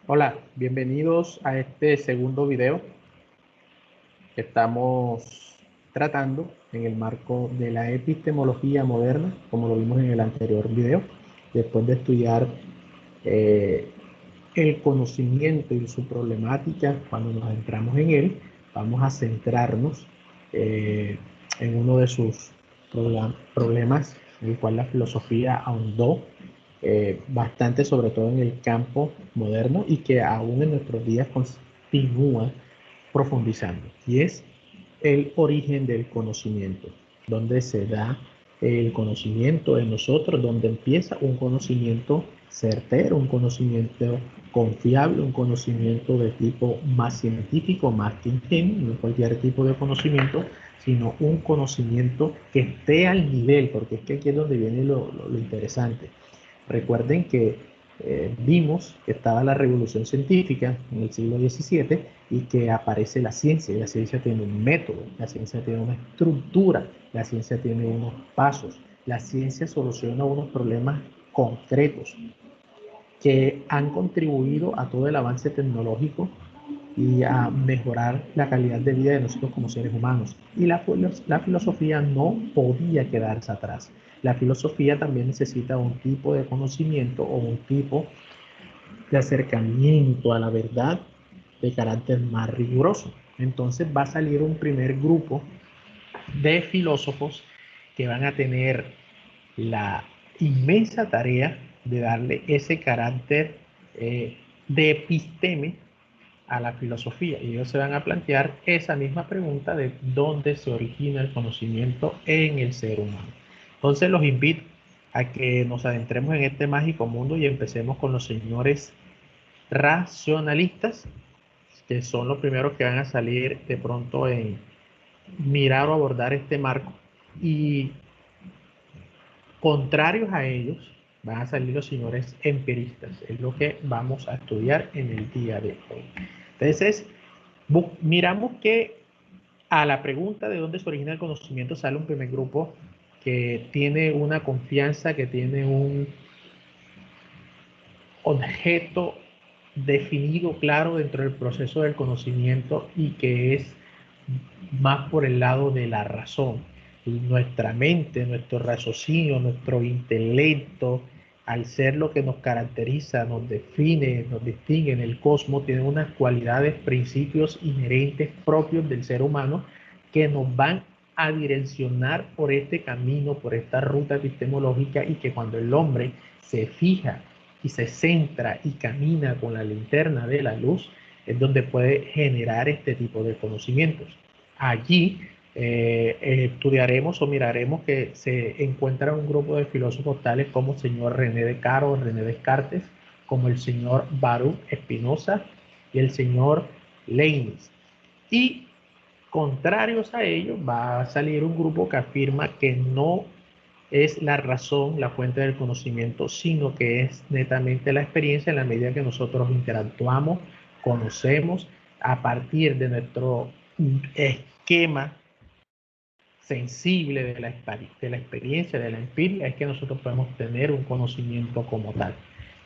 Hola, bienvenidos a este segundo video que estamos tratando en el marco de la epistemología moderna, como lo vimos en el anterior video. Después de estudiar eh, el conocimiento y su problemática, cuando nos entramos en él, vamos a centrarnos eh, en uno de sus problemas, en el cual la filosofía ahondó bastante, sobre todo en el campo moderno, y que aún en nuestros días continúa profundizando, y es el origen del conocimiento, donde se da el conocimiento en nosotros, donde empieza un conocimiento certero, un conocimiento confiable, un conocimiento de tipo más científico, más que ingenuo, no cualquier tipo de conocimiento, sino un conocimiento que esté al nivel, porque es que aquí es donde viene lo interesante. Recuerden que vimos que estaba la revolución científica en el siglo XVII y que aparece la ciencia, y la ciencia tiene un método, la ciencia tiene una estructura, la ciencia tiene unos pasos, la ciencia soluciona unos problemas concretos que han contribuido a todo el avance tecnológico y a mejorar la calidad de vida de nosotros como seres humanos. Y la filosofía no podía quedarse atrás. La filosofía también necesita un tipo de conocimiento o un tipo de acercamiento a la verdad de carácter más riguroso. Entonces va a salir un primer grupo de filósofos que van a tener la inmensa tarea de darle ese carácter de episteme a la filosofía, y ellos se van a plantear esa misma pregunta de dónde se origina el conocimiento en el ser humano. Entonces los invito a que nos adentremos en este mágico mundo y empecemos con los señores racionalistas, que son los primeros que van a salir de pronto en mirar o abordar este marco, y contrarios a ellos van a salir los señores empiristas. Es lo que vamos a estudiar en el día de hoy. Entonces, miramos que a la pregunta de dónde se origina el conocimiento sale un primer grupo que tiene una confianza, que tiene un objeto definido, claro, dentro del proceso del conocimiento, y que es más por el lado de la razón. Y nuestra mente, nuestro raciocinio, nuestro intelecto, al ser lo que nos caracteriza, nos define, nos distingue en el cosmos, tiene unas cualidades, principios inherentes propios del ser humano que nos van a direccionar por este camino, por esta ruta epistemológica, y que cuando el hombre se fija y se centra y camina con la linterna de la luz, es donde puede generar este tipo de conocimientos. Allí estudiaremos o miraremos que se encuentra un grupo de filósofos tales como el señor René Descartes o René Descartes, como el señor Baruch Spinoza y el señor Leibniz. Y contrarios a ellos va a salir un grupo que afirma que no es la razón la fuente del conocimiento, sino que es netamente la experiencia, en la medida que nosotros interactuamos, conocemos, a partir de nuestro esquema sensible de la experiencia, de la empiria, es que nosotros podemos tener un conocimiento como tal.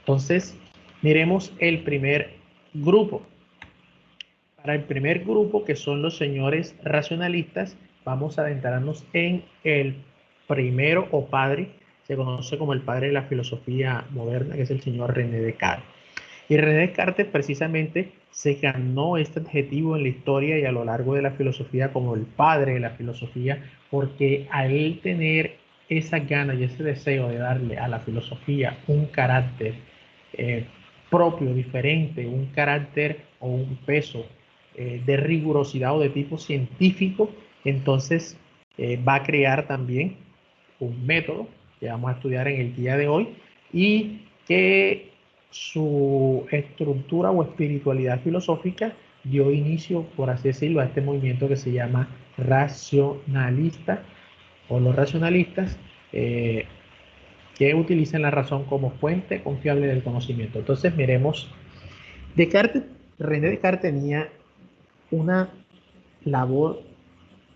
Entonces, miremos el primer grupo. Para el primer grupo, que son los señores racionalistas, vamos a adentrarnos en el primero o padre, se conoce como el padre de la filosofía moderna, que es el señor René Descartes. Y René Descartes precisamente se ganó este adjetivo en la historia y a lo largo de la filosofía como el padre de la filosofía, porque al él tener esa gana y ese deseo de darle a la filosofía un carácter eh, propio, diferente, un carácter o un peso de rigurosidad o de tipo científico, entonces va a crear también un método que vamos a estudiar en el día de hoy, y que su estructura o espiritualidad filosófica dio inicio, por así decirlo, a este movimiento que se llama racionalista, o los racionalistas, que utilizan la razón como fuente confiable del conocimiento. Entonces miremos, Descartes, René Descartes tenía una labor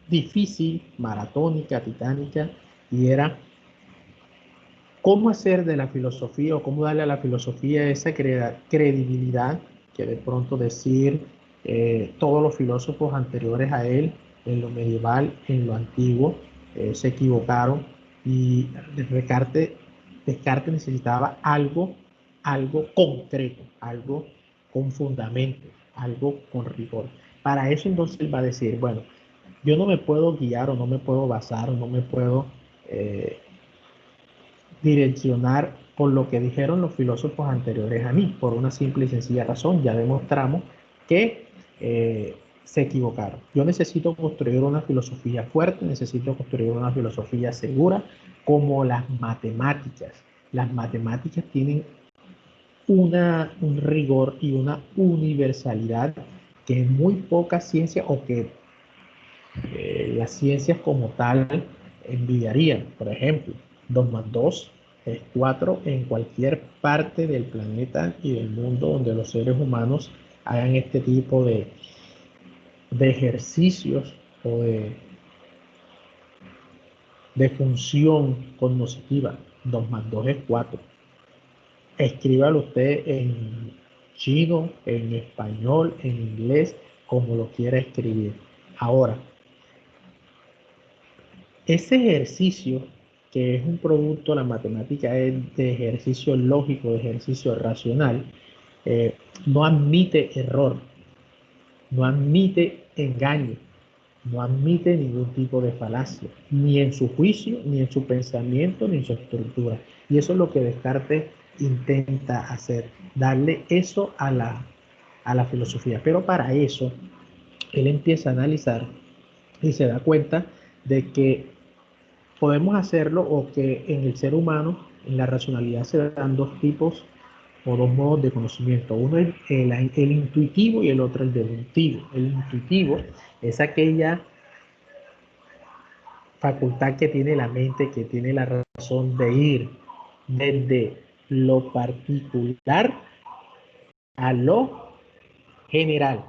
difícil, maratónica, titánica, y era cómo hacer de la filosofía, o cómo darle a la filosofía esa credibilidad que de pronto decir todos los filósofos anteriores a él, en lo medieval, en lo antiguo, se equivocaron y Descartes necesitaba algo concreto, algo con fundamento, algo con rigor. Para eso entonces él va a decir, bueno, yo no me puedo guiar o no me puedo basar o no me puedo eh, direccionar por lo que dijeron los filósofos anteriores a mí, por una simple y sencilla razón. Ya demostramos que se equivocaron. Yo necesito construir una filosofía fuerte, necesito construir una filosofía segura, como las matemáticas. Las matemáticas tienen un rigor y una universalidad que muy pocas ciencias o que las ciencias como tal envidiarían. Por ejemplo, 2 más 2 es 4 en cualquier parte del planeta y del mundo donde los seres humanos hagan este tipo de ejercicios o de función cognitiva. 2 más 2 es 4. Escríbalo usted en chino, en español, en inglés, como lo quiera escribir. Ahora, ese ejercicio, que es un producto, la matemática es de ejercicio lógico, de ejercicio racional, no admite error, no admite engaño, no admite ningún tipo de falacia, ni en su juicio, ni en su pensamiento, ni en su estructura. Y eso es lo que Descartes intenta hacer, darle eso a la filosofía. Pero para eso, él empieza a analizar y se da cuenta de que podemos hacerlo o que en el ser humano, en la racionalidad, se dan dos tipos o dos modos de conocimiento. Uno es el intuitivo y el otro el deductivo. El intuitivo es aquella facultad que tiene la mente, que tiene la razón de ir desde lo particular a lo general.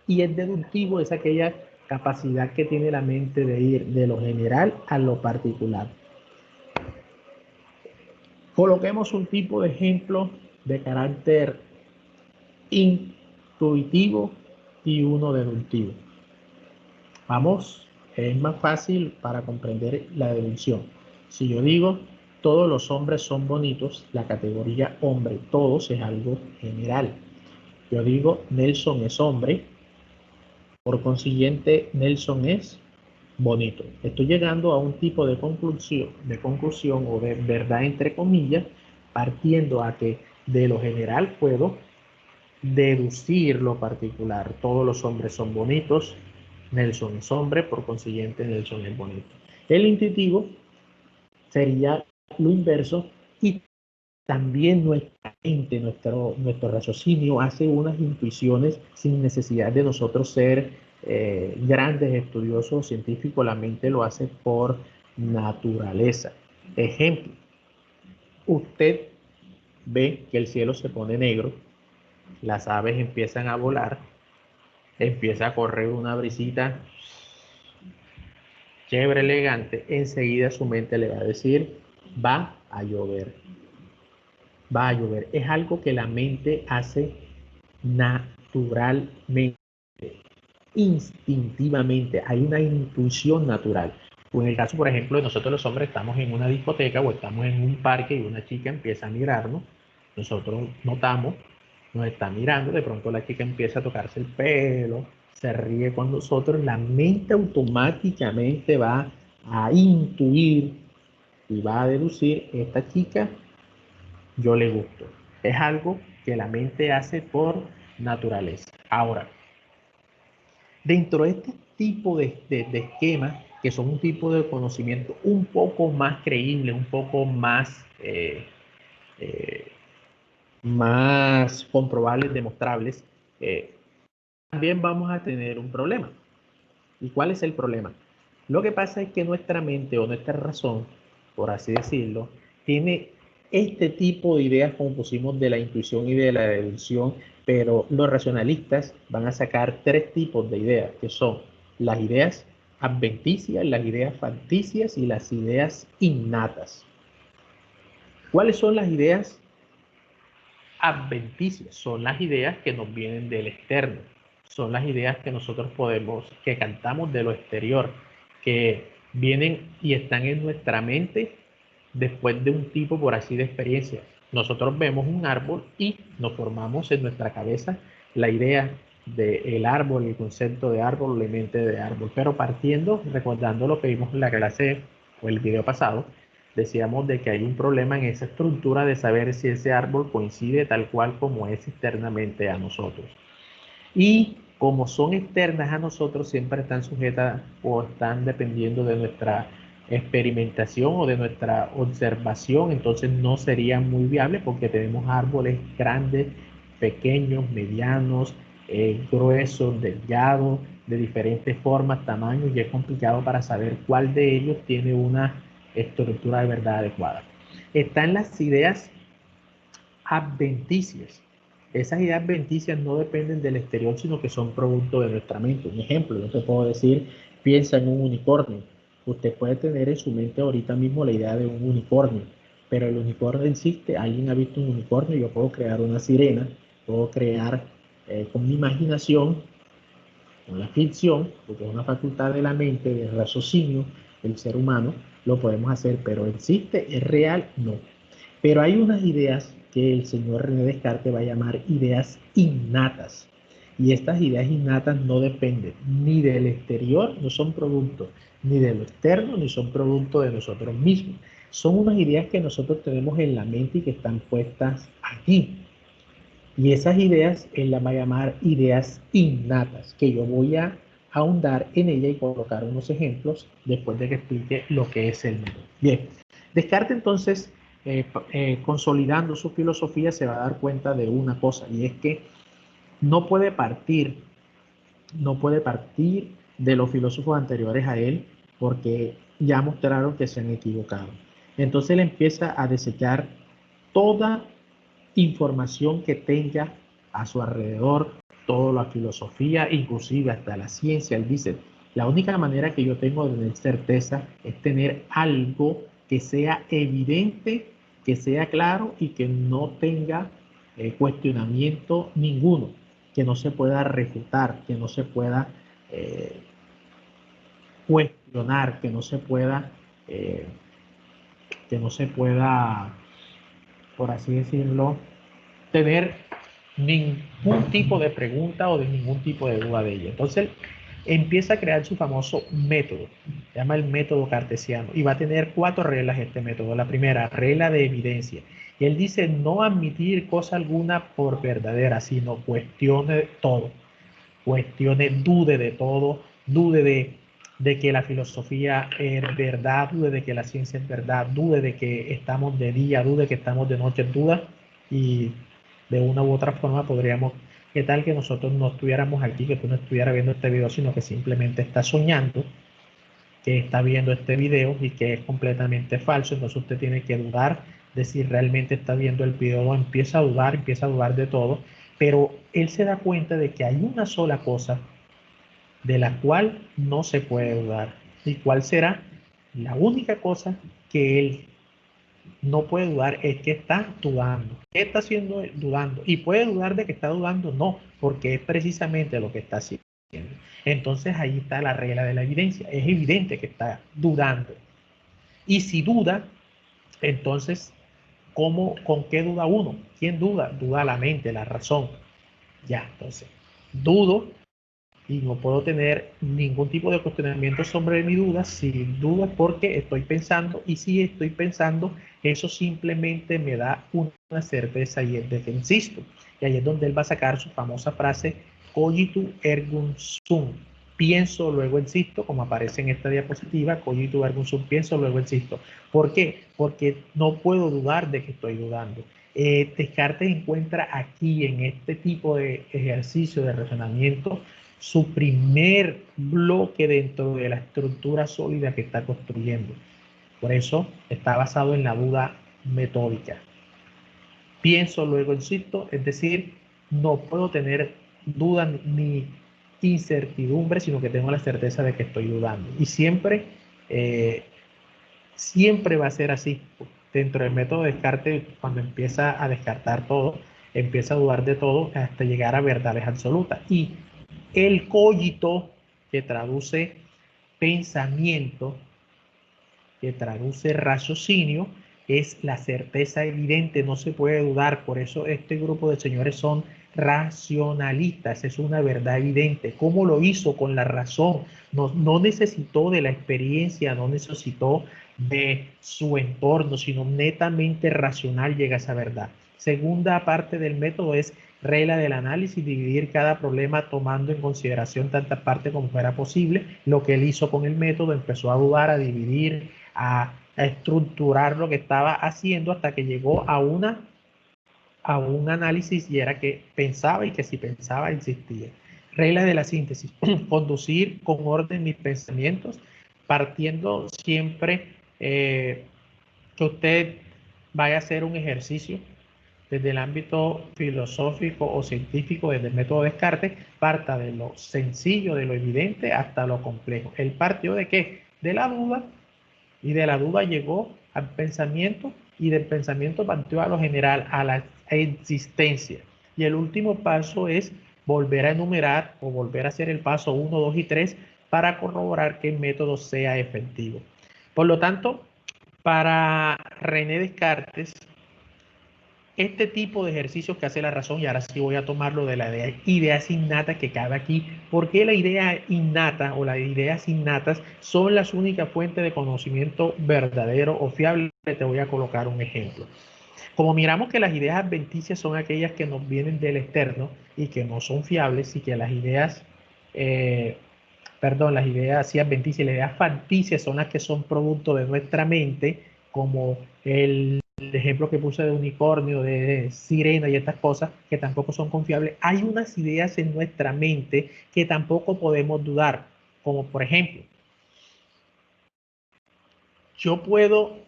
Y el deductivo es aquella capacidad que tiene la mente de ir de lo general a lo particular. Coloquemos un tipo de ejemplo de carácter intuitivo y uno deductivo. Vamos, es más fácil para comprender la deducción. Si yo digo todos los hombres son bonitos, la categoría hombre, todos es algo general. Yo digo Nelson es hombre, por consiguiente Nelson es bonito. Estoy llegando a un tipo de conclusión o de verdad entre comillas, partiendo a que de lo general puedo deducir lo particular. Todos los hombres son bonitos, Nelson es hombre, por consiguiente Nelson es bonito. El intuitivo sería lo inverso y también nuestra mente, nuestro raciocinio hace unas intuiciones sin necesidad de nosotros ser grandes estudiosos científicos, la mente lo hace por naturaleza. Ejemplo, usted ve que el cielo se pone negro, las aves empiezan a volar, empieza a correr una brisita chévere, elegante, enseguida su mente le va a decir, va a llover, va a llover. Es algo que la mente hace naturalmente, instintivamente, hay una intuición natural. O en el caso, por ejemplo, de nosotros los hombres estamos en una discoteca o estamos en un parque y una chica empieza a mirarnos, nosotros notamos, nos está mirando, de pronto la chica empieza a tocarse el pelo, se ríe con nosotros, la mente automáticamente va a intuir y va a deducir, esta chica yo le gusto. Es algo que la mente hace por naturaleza. Ahora, dentro de este tipo de esquemas, que son un tipo de conocimiento un poco más creíble, un poco más, eh, más comprobables, demostrables, también vamos a tener un problema. ¿Y cuál es el problema? Lo que pasa es que nuestra mente o nuestra razón, por así decirlo, tiene este tipo de ideas como pusimos de la intuición y de la deducción, pero los racionalistas van a sacar tres tipos de ideas, que son las ideas adventicias, las ideas facticias y las ideas innatas. ¿Cuáles son las ideas adventicias, son las ideas que nos vienen del externo, son las ideas que nosotros que cantamos de lo exterior, que vienen y están en nuestra mente después de un tipo, por así, de experiencia. Nosotros vemos un árbol y nos formamos en nuestra cabeza la idea del árbol, el concepto de árbol, la mente de árbol, pero partiendo, recordando lo que vimos en la clase o el video pasado, decíamos de que hay un problema en esa estructura de saber si ese árbol coincide tal cual como es externamente a nosotros. Y como son externas a nosotros, siempre están sujetas o están dependiendo de nuestra experimentación o de nuestra observación, entonces no sería muy viable porque tenemos árboles grandes, pequeños, medianos, gruesos, delgados, de diferentes formas, tamaños, y es complicado para saber cuál de ellos tiene una estructura de verdad adecuada. Están las ideas adventicias. Esas ideas adventicias no dependen del exterior, sino que son producto de nuestra mente. Un ejemplo, yo te puedo decir, piensa en un unicornio. Usted puede tener en su mente ahorita mismo la idea de un unicornio, pero el unicornio existe, alguien ha visto un unicornio, yo puedo crear una sirena, puedo crear con mi imaginación, con la ficción, porque es una facultad de la mente, de raciocinio, del ser humano, lo podemos hacer, pero existe, es real, no. Pero hay unas ideas que el señor René Descartes va a llamar ideas innatas. Y estas ideas innatas no dependen ni del exterior, no son producto ni de lo externo, ni son producto de nosotros mismos. Son unas ideas que nosotros tenemos en la mente y que están puestas aquí. Y esas ideas él las va a llamar ideas innatas, que yo voy a ahondar en ella y colocar unos ejemplos después de que explique lo que es el método. Bien, Descartes entonces, consolidando su filosofía, se va a dar cuenta de una cosa, y es que no puede partir de los filósofos anteriores a él, porque ya mostraron que se han equivocado. Entonces él empieza a desechar toda información que tenga a su alrededor, toda la filosofía, inclusive hasta la ciencia. Él dice, la única manera que yo tengo de tener certeza es tener algo que sea evidente, que sea claro y que no tenga cuestionamiento ninguno, que no se pueda refutar, que no se pueda eh, cuestionar, eh, que no se pueda, por así decirlo, tener ningún tipo de pregunta o de ningún tipo de duda de ella. Entonces, empieza a crear su famoso método, se llama el método cartesiano, y va a tener 4 reglas este método. La primera, regla de evidencia. Y él dice no admitir cosa alguna por verdadera, sino cuestione todo, cuestione, dude de todo, dude de que la filosofía es verdad, dude de que la ciencia es verdad, dude de que estamos de día, dude de que estamos de noche, duda, y de una u otra forma podríamos, ¿qué tal que nosotros no estuviéramos aquí, que tú no estuvieras viendo este video, sino que simplemente estás soñando, que está viendo este video y que es completamente falso? Entonces usted tiene que dudar de si realmente está viendo el video o empieza a dudar de todo, pero él se da cuenta de que hay una sola cosa de la cual no se puede dudar. ¿Y cuál será? La única cosa que él no puede dudar es que está dudando. ¿Qué está haciendo él? Dudando. ¿Y puede dudar de que está dudando? No, porque es precisamente lo que está haciendo. Entonces ahí está la regla de la evidencia. Es evidente que está dudando. Y si duda, entonces, ¿con qué duda uno? ¿Quién duda? Duda la mente, la razón. Ya, entonces, dudo y no puedo tener ningún tipo de cuestionamiento sobre mi duda, sin duda, porque estoy pensando, y si estoy pensando, eso simplemente me da una certeza, y es de que insisto. Y ahí es donde él va a sacar su famosa frase cogitu ergo sum, pienso luego insisto, como aparece en esta diapositiva, cogitu ergo sum, pienso luego insisto. ¿Por qué? Porque no puedo dudar de que estoy dudando. Descartes encuentra aquí, en este tipo de ejercicio de razonamiento, su primer bloque dentro de la estructura sólida que está construyendo. Por eso está basado en la duda metódica. Pienso, luego insisto, es decir, no puedo tener duda ni incertidumbre, sino que tengo la certeza de que estoy dudando. Y siempre va a ser así. Dentro del método de Descartes, cuando empieza a descartar todo, empieza a dudar de todo hasta llegar a verdades absolutas. Y el cogito, que traduce pensamiento, que traduce raciocinio, es la certeza evidente, no se puede dudar. Por eso este grupo de señores son racionalistas, es una verdad evidente. ¿Cómo lo hizo? Con la razón. No necesitó de la experiencia, no necesitó de su entorno, sino netamente racional llega a esa verdad. Segunda parte del método es regla del análisis, dividir cada problema tomando en consideración tantas partes como fuera posible. Lo que él hizo con el método, empezó a dudar, a dividir, a estructurar lo que estaba haciendo hasta que llegó a un análisis, y era que pensaba, y que si pensaba existía. Regla de la síntesis: conducir con orden mis pensamientos, partiendo siempre que usted vaya a hacer un ejercicio desde el ámbito filosófico o científico, desde el método Descartes, parta de lo sencillo, de lo evidente, hasta lo complejo. ¿El partió de qué? De la duda, y de la duda llegó al pensamiento, y del pensamiento partió a lo general, a la existencia. Y el último paso es volver a enumerar o volver a hacer el paso 1, 2 y 3 para corroborar que el método sea efectivo. Por lo tanto, para René Descartes, este tipo de ejercicios que hace la razón, y ahora sí voy a tomarlo de la ideas innatas que cabe aquí, porque la idea innata o las ideas innatas son las únicas fuentes de conocimiento verdadero o fiable. Te voy a colocar un ejemplo. Como miramos que las ideas adventicias son aquellas que nos vienen del externo y que no son fiables, y que las ideas, las ideas sí adventicias, las ideas facticias son las que son producto de nuestra mente, como el ejemplo que puse de unicornio, de sirena y estas cosas, que tampoco son confiables. Hay unas ideas en nuestra mente que tampoco podemos dudar, como por ejemplo, yo puedo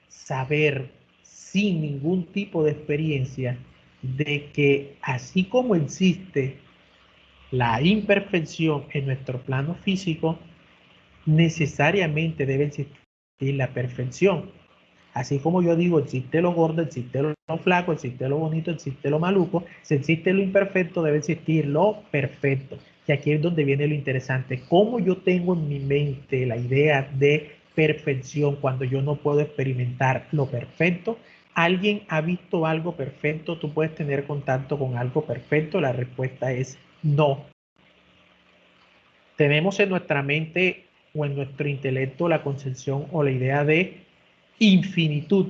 saber sin ningún tipo de experiencia de que así como existe la imperfección en nuestro plano físico, necesariamente debe existir la perfección. Así como yo digo, existe lo gordo, existe lo flaco, existe lo bonito, existe lo maluco, si existe lo imperfecto, debe existir lo perfecto. Y aquí es donde viene lo interesante. ¿Cómo yo tengo en mi mente la idea de perfección cuando yo no puedo experimentar lo perfecto? ¿Alguien ha visto algo perfecto? ¿Tú puedes tener contacto con algo perfecto? La respuesta es no. Tenemos en nuestra mente o en nuestro intelecto la concepción o la idea de infinitud.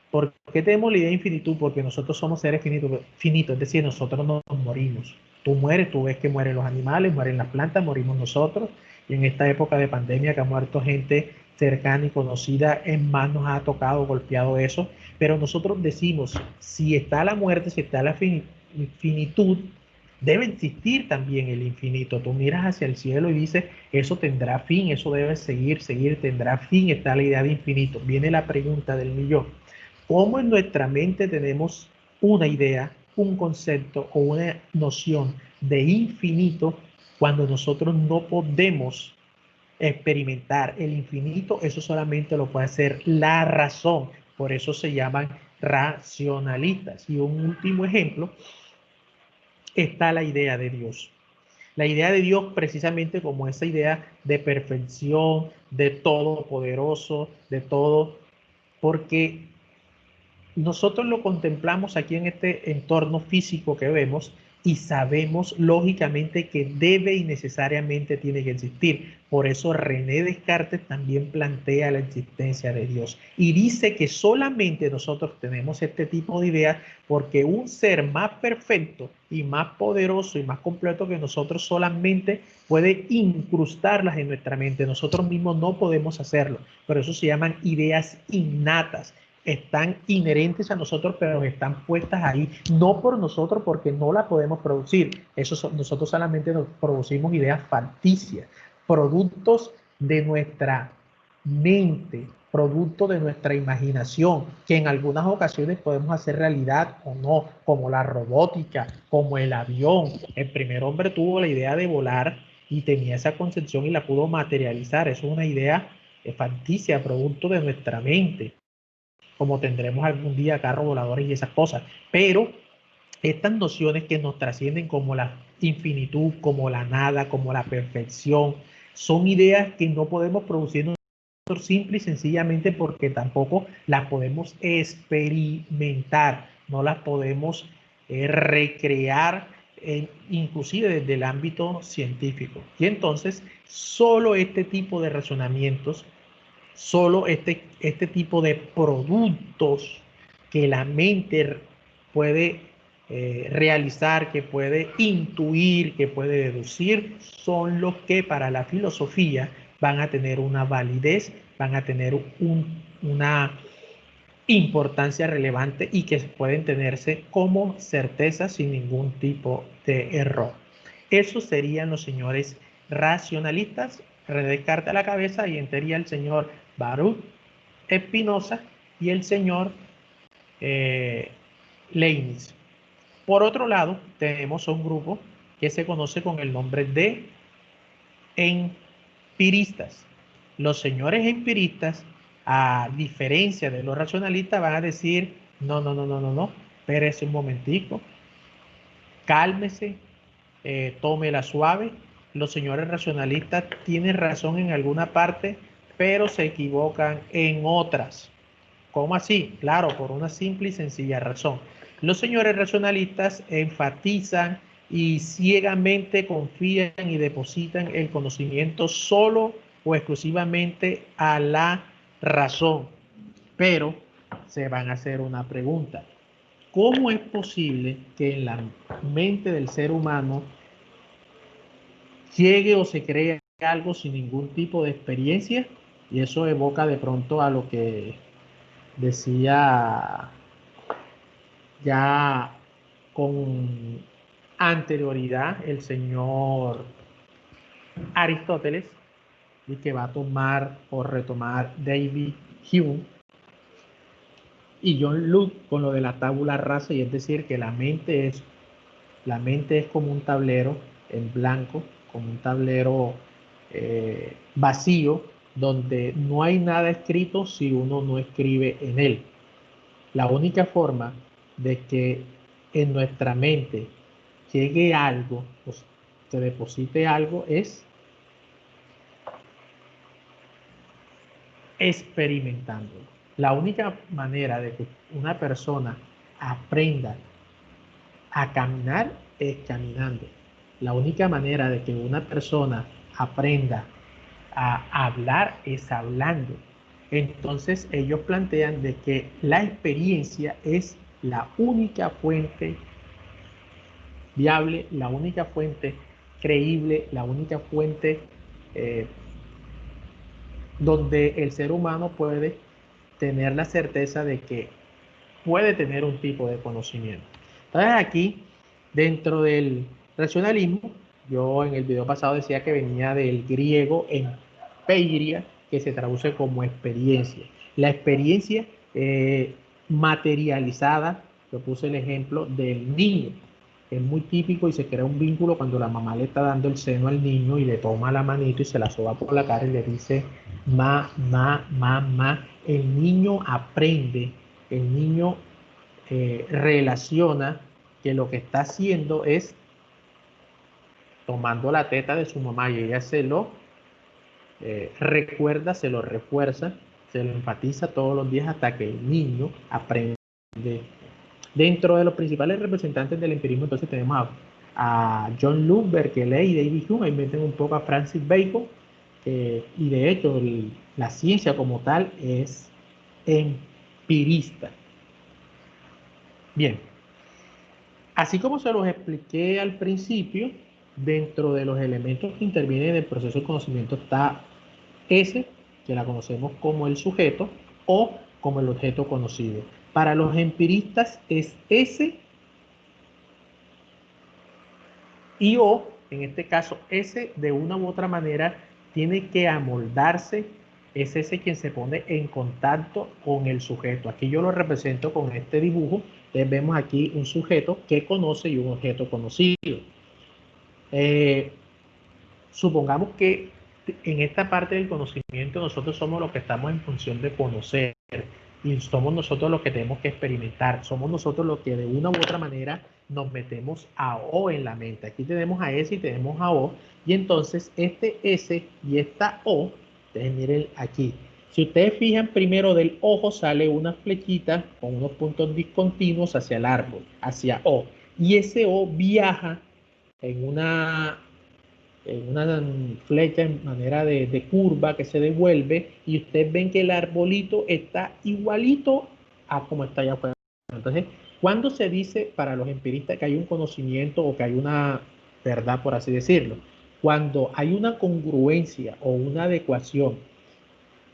¿Por qué tenemos la idea de infinitud? Porque nosotros somos seres finitos, es decir, nosotros no nos morimos. Tú mueres, tú ves que mueren los animales, mueren las plantas, morimos nosotros. Y en esta época de pandemia que ha muerto gente cercana y conocida, en más nos ha tocado, golpeado eso. Pero nosotros decimos, si está la muerte, si está la finitud, debe existir también el infinito. Tú miras hacia el cielo y dices, eso tendrá fin, eso debe seguir, tendrá fin. Está la idea de infinito. Viene la pregunta del millón. ¿Cómo en nuestra mente tenemos una idea, un concepto o una noción de infinito cuando nosotros no podemos experimentar el infinito? Eso solamente lo puede hacer la razón. Por eso se llaman racionalistas. Y un último ejemplo, está la idea de Dios. La idea de Dios precisamente como esa idea de perfección, de todopoderoso, de todo, porque nosotros lo contemplamos aquí en este entorno físico que vemos y sabemos lógicamente que debe y necesariamente tiene que existir. Por eso René Descartes también plantea la existencia de Dios y dice que solamente nosotros tenemos este tipo de ideas porque un ser más perfecto y más poderoso y más completo que nosotros solamente puede incrustarlas en nuestra mente. Nosotros mismos no podemos hacerlo. Por eso se llaman ideas innatas. Están inherentes a nosotros, pero están puestas ahí, no por nosotros, porque no las podemos producir. Nosotros solamente nos producimos ideas facticias, productos de nuestra mente, producto de nuestra imaginación, que en algunas ocasiones podemos hacer realidad o no, como la robótica, como el avión. El primer hombre tuvo la idea de volar y tenía esa concepción y la pudo materializar. Eso es una idea facticia, producto de nuestra mente. como tendremos algún día carros voladores y esas cosas. Pero estas nociones que nos trascienden como la infinitud, como la nada, como la perfección, son ideas que no podemos producir nosotros simple y sencillamente porque tampoco las podemos experimentar, no las podemos recrear, inclusive desde el ámbito científico. Y entonces, solo este tipo de razonamientos, solo este tipo de productos que la mente puede realizar, que puede intuir, que puede deducir, son los que para la filosofía van a tener una validez, van a tener una importancia relevante y que pueden tenerse como certeza sin ningún tipo de error. Esos serían los señores racionalistas. René Descartes a la cabeza y entraría el señor Baruch Spinoza y el señor Leibniz. Por otro lado, tenemos un grupo que se conoce con el nombre de empiristas. Los señores empiristas, a diferencia de los racionalistas, van a decir, no, no, no, no, no, no, espérese un momentico, cálmese, tómela suave. Los señores racionalistas tienen razón en alguna parte, pero se equivocan en otras. ¿Cómo así? Claro, por una simple y sencilla razón. Los señores racionalistas enfatizan y ciegamente confían y depositan el conocimiento solo o exclusivamente a la razón. Pero se van a hacer una pregunta. ¿Cómo es posible que en la mente del ser humano llegue o se cree algo sin ningún tipo de experiencia? Y eso evoca de pronto a lo que decía ya con anterioridad el señor Aristóteles, y que va a tomar o retomar David Hume y John Locke con lo de la tabula rasa, y es decir que la mente es como un tablero en blanco, como un tablero vacío, donde no hay nada escrito si uno no escribe en él. La única forma de que en nuestra mente llegue algo, pues, se deposite algo, es experimentándolo. La única manera de que una persona aprenda a caminar es caminando. La única manera de que una persona aprenda a hablar es hablando. Entonces ellos plantean de que la experiencia es la única fuente viable, la única fuente creíble, la única fuente eh, donde el ser humano puede tener la certeza de que puede tener un tipo de conocimiento. Entonces aquí, dentro del racionalismo, yo en el video pasado decía que venía del griego empeiria, que se traduce como experiencia. La experiencia materializada, yo puse el ejemplo del niño. Es muy típico y se crea un vínculo cuando la mamá le está dando el seno al niño y le toma la manito y se la soba por la cara y le dice, ma. El niño aprende, el niño relaciona que lo que está haciendo es tomando la teta de su mamá, y ella se lo recuerda, se lo refuerza, se lo enfatiza todos los días hasta que el niño aprende. Dentro de los principales representantes del empirismo, entonces tenemos a John Locke, Berkeley y David Hume. Ahí meten un poco a Francis Bacon, y de hecho la ciencia como tal es empirista. Bien, así como se los expliqué al principio, dentro de los elementos que intervienen en el proceso de conocimiento está ese, que la conocemos como el sujeto o como el objeto conocido. Para los empiristas es ese y o, en este caso, ese de una u otra manera tiene que amoldarse, es ese quien se pone en contacto con el sujeto. Aquí yo lo represento con este dibujo. Entonces vemos aquí un sujeto que conoce y un objeto conocido. Supongamos que en esta parte del conocimiento nosotros somos los que estamos en función de conocer. Y somos nosotros los que tenemos que experimentar, somos nosotros los que de una u otra manera nos metemos a O en la mente. Aquí tenemos a S y tenemos a O, y entonces este S y esta O, ustedes miren aquí, si ustedes fijan primero del ojo sale una flechita con unos puntos discontinuos hacia el árbol, hacia O, y ese O viaja en una flecha en manera de curva que se devuelve, y ustedes ven que el arbolito está igualito a como está allá afuera. Entonces, cuando se dice para los empiristas que hay un conocimiento o que hay una verdad, por así decirlo, cuando hay una congruencia o una adecuación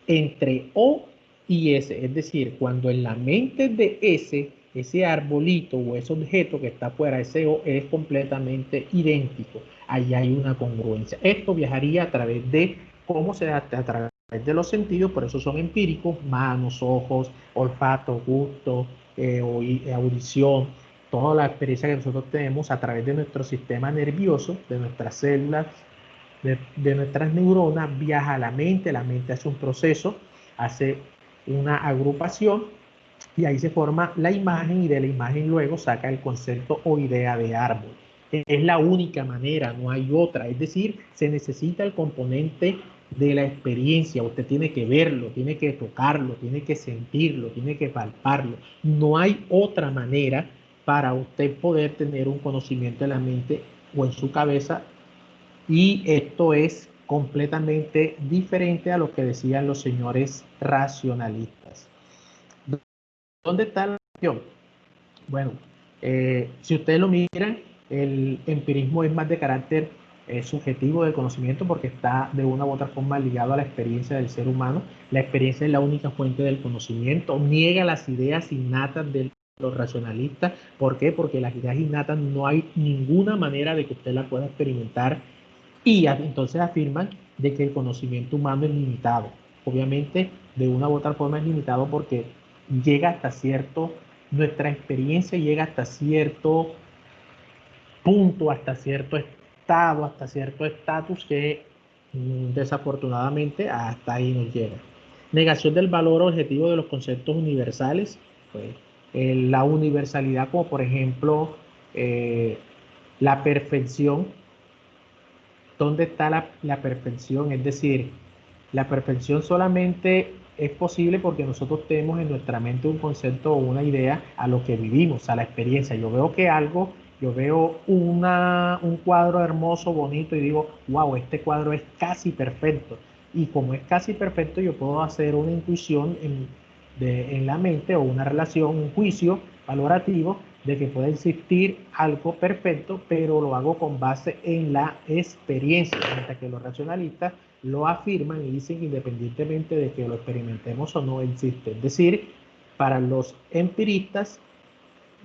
entre O y S, es decir, cuando en la mente de S, ese arbolito o ese objeto que está afuera, ese O, es completamente idéntico, ahí hay una congruencia. Esto viajaría a través de cómo se da a través de los sentidos, por eso son empíricos: manos, ojos, olfato, gusto, audición, toda la experiencia que nosotros tenemos a través de nuestro sistema nervioso, de nuestras células, de nuestras neuronas, viaja a la mente hace un proceso, hace una agrupación, y ahí se forma la imagen, y de la imagen luego saca el concepto o idea de árbol. Es la única manera, no hay otra. Es decir, se necesita el componente de la experiencia. Usted tiene que verlo, tiene que tocarlo, tiene que sentirlo, tiene que palparlo. No hay otra manera para usted poder tener un conocimiento de la mente o en su cabeza, y esto es completamente diferente a lo que decían los señores racionalistas. ¿Dónde está la cuestión? Bueno, si ustedes lo miran, el empirismo es más de carácter subjetivo del conocimiento, porque está de una u otra forma ligado a la experiencia del ser humano. La experiencia es la única fuente del conocimiento, niega las ideas innatas de los racionalistas. ¿Por qué? Porque las ideas innatas no hay ninguna manera de que usted las pueda experimentar, y entonces afirman de que el conocimiento humano es limitado. Obviamente, de una u otra forma es limitado porque llega hasta cierto, nuestra experiencia llega hasta cierto punto, hasta cierto estado, hasta cierto estatus que desafortunadamente hasta ahí nos llega. Negación del valor objetivo de los conceptos universales. Pues, la universalidad, como por ejemplo la perfección. ¿Dónde está la perfección? Es decir, la perfección solamente es posible porque nosotros tenemos en nuestra mente un concepto o una idea a lo que vivimos, a la experiencia. Yo veo que algo, yo veo un cuadro hermoso, bonito, y digo, wow, este cuadro es casi perfecto. Y como es casi perfecto, yo puedo hacer una intuición en la mente, o una relación, un juicio valorativo de que puede existir algo perfecto, pero lo hago con base en la experiencia, mientras que los racionalistas lo afirman y dicen independientemente de que lo experimentemos o no, existe. Es decir, para los empiristas,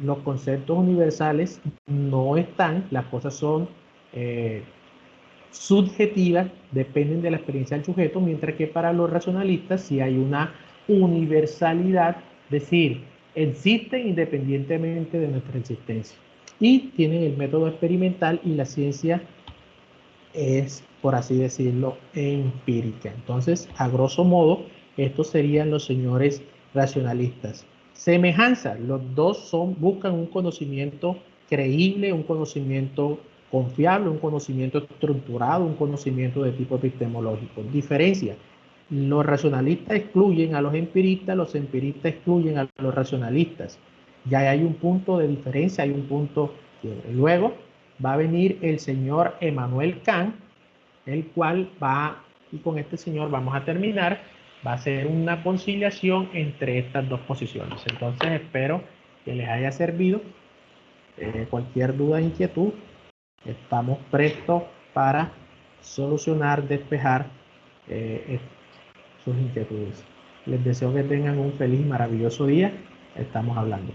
los conceptos universales no están, las cosas son subjetivas, dependen de la experiencia del sujeto, mientras que para los racionalistas sí hay una universalidad, es decir, existen independientemente de nuestra existencia. Y tienen el método experimental, y la ciencia es, por así decirlo, empírica. Entonces, a grosso modo, estos serían los señores racionalistas. Semejanza: los dos buscan un conocimiento creíble, un conocimiento confiable, un conocimiento estructurado, un conocimiento de tipo epistemológico. Diferencia: los racionalistas excluyen a los empiristas excluyen a los racionalistas. Ya hay un punto de diferencia, hay un punto. Luego va a venir el señor Emmanuel Kant, el cual y con este señor vamos a terminar, va a ser una conciliación entre estas dos posiciones. Entonces espero que les haya servido. Cualquier duda, inquietud, estamos prestos para solucionar, despejar sus inquietudes. Les deseo que tengan un feliz y maravilloso día. Estamos hablando.